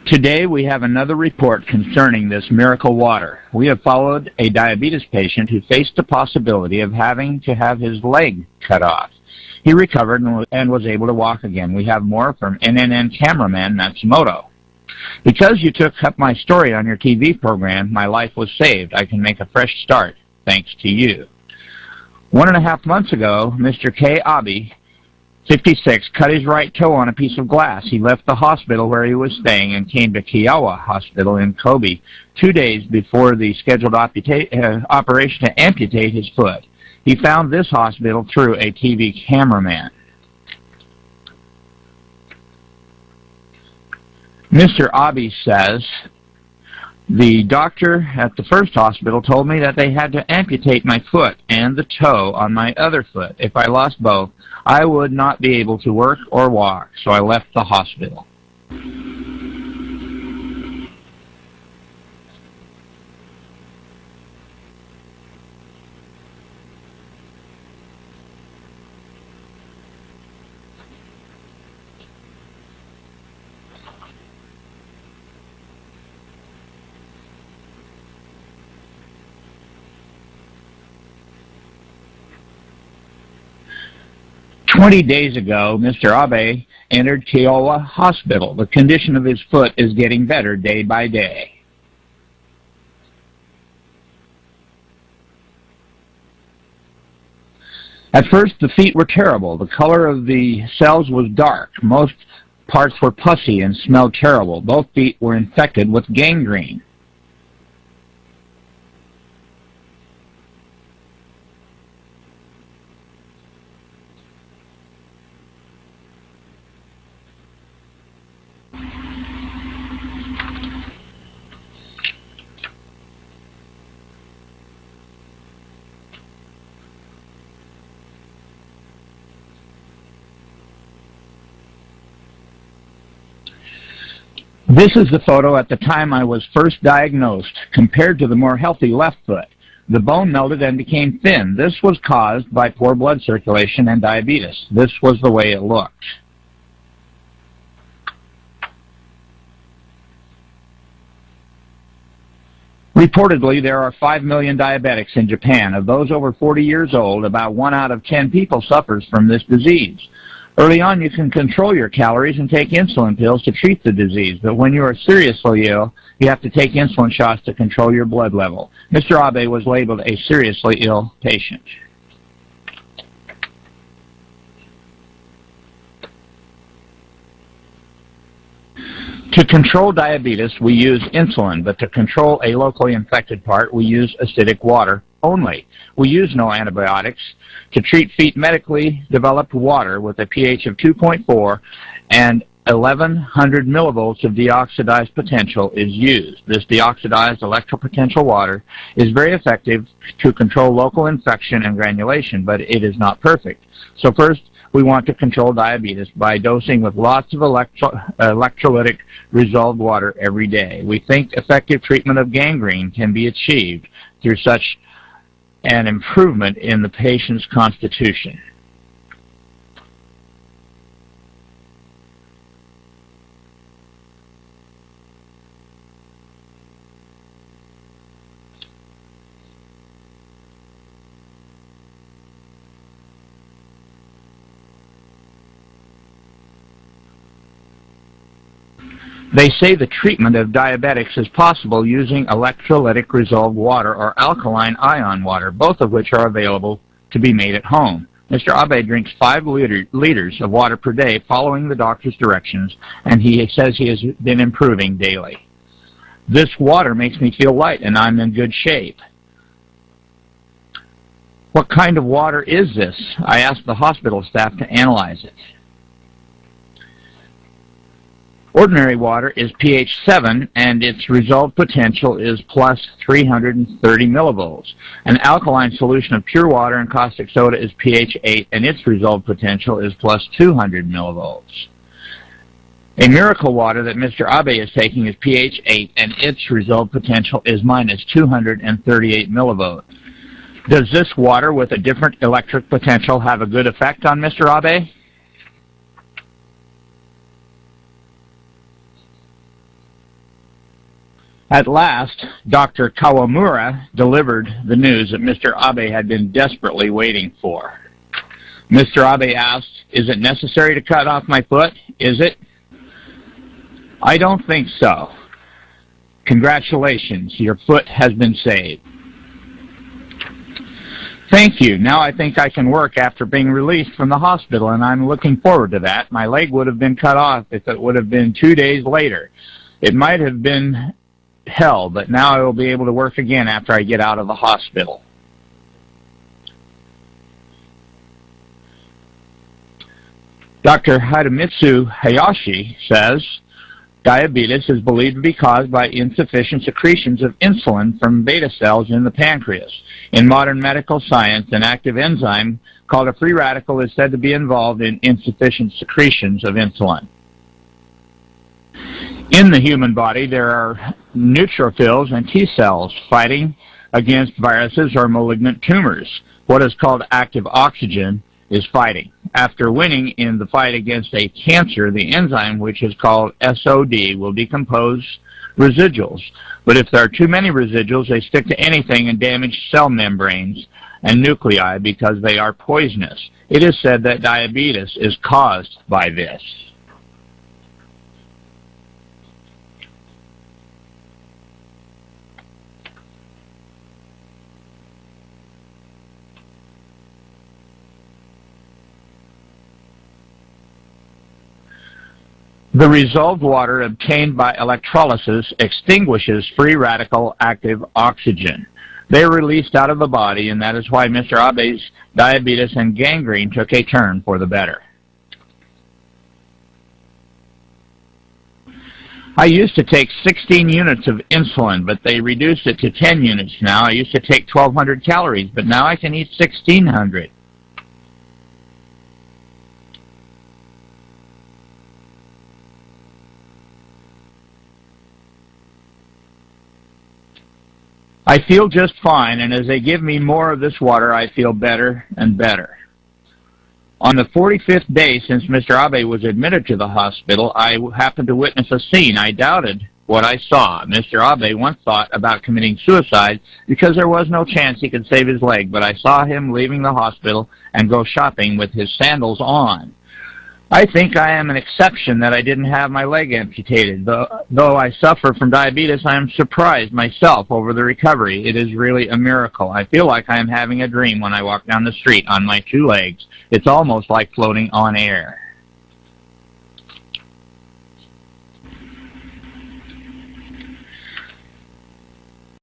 Today we have another report concerning this miracle water. We have followed a diabetes patient who faced the possibility of having to have his leg cut off. He recovered and was able to walk again. We have more from NNN cameraman Matsumoto. Because you took up my story on your TV program, my life was saved. I can make a fresh start, thanks to you. 1.5 months ago, Mr. K. Abe, 56, cut his right toe on a piece of glass. He left the hospital where he was staying and came to Kiowa Hospital in Kobe 2 days before the scheduled operation to amputate his foot. He found this hospital through a TV cameraman. Mr. Abe says, the doctor at the first hospital told me that they had to amputate my foot and the toe on my other foot. If I lost both, I would not be able to work or walk, so I left the hospital. "20 days ago, Mr. Abe entered Kiowa Hospital. The condition of his foot is getting better day by day. At first, the feet were terrible. The color of the cells was dark. Most parts were pussy and smelled terrible. Both feet were infected with gangrene. This is the photo at the time I was first diagnosed, compared to the more healthy left foot. The bone melted and became thin. This was caused by poor blood circulation and diabetes. This was the way it looked. Reportedly, there are 5 million diabetics in Japan. Of those over 40 years old, about 1 out of 10 people suffers from this disease. Early on, you can control your calories and take insulin pills to treat the disease, but when you are seriously ill, you have to take insulin shots to control your blood level. Mr. Abe was labeled a seriously ill patient. To control diabetes, we use insulin, but to control a locally infected part, we use acidic water only. We use no antibiotics. To treat feet, medically developed water with a pH of 2.4 and 1100 millivolts of deoxidized potential is used. This deoxidized electropotential water is very effective to control local infection and granulation, but it is not perfect. So first, we want to control diabetes by dosing with lots of electrolytic resolved water every day. We think effective treatment of gangrene can be achieved through such an improvement in the patient's constitution. They say the treatment of diabetics is possible using electrolytic resolved water or alkaline ion water, both of which are available to be made at home. Mr. Abe drinks 5 liters of water per day following the doctor's directions, and he says he has been improving daily. This water makes me feel light and I'm in good shape. What kind of water is this? I asked the hospital staff to analyze it. Ordinary water is pH 7 and its resolved potential is plus 330 millivolts. An alkaline solution of pure water and caustic soda is pH 8 and its resolved potential is plus 200 millivolts. A miracle water that Mr. Abe is taking is pH 8 and its resolved potential is minus 238 millivolts. Does this water with a different electric potential have a good effect on Mr. Abe? At last, Dr. Kawamura delivered the news that Mr. Abe had been desperately waiting for. Mr. Abe asked, "Is it necessary to cut off my foot? Is it?" "I don't think so. Congratulations, your foot has been saved." "Thank you. Now I think I can work after being released from the hospital, and I'm looking forward to that. My leg would have been cut off if it would have been 2 days later. It might have been hell, but now I will be able to work again after I get out of the hospital." Dr. Hidemitsu Hayashi says, diabetes is believed to be caused by insufficient secretions of insulin from beta cells in the pancreas. In modern medical science, an active enzyme called a free radical is said to be involved in insufficient secretions of insulin. In the human body, there are neutrophils and T cells fighting against viruses or malignant tumors. What is called active oxygen is fighting. After winning in the fight against a cancer, the enzyme, which is called SOD, will decompose residuals. But if there are too many residuals, they stick to anything and damage cell membranes and nuclei because they are poisonous. It is said that diabetes is caused by this. The resolved water obtained by electrolysis extinguishes free radical active oxygen. They are released out of the body, and that is why Mr. Abe's diabetes and gangrene took a turn for the better. I used to take 16 units of insulin, but they reduced it to 10 units now. I used to take 1,200 calories, but now I can eat 1,600. I feel just fine, and as they give me more of this water, I feel better and better. On the 45th day since Mr. Abe was admitted to the hospital, I happened to witness a scene. I doubted what I saw. Mr. Abe once thought about committing suicide because there was no chance he could save his leg, but I saw him leaving the hospital and go shopping with his sandals on. I think I am an exception that I didn't have my leg amputated. Though I suffer from diabetes, I am surprised myself over the recovery. It is really a miracle. I feel like I am having a dream when I walk down the street on my 2 legs. It's almost like floating on air.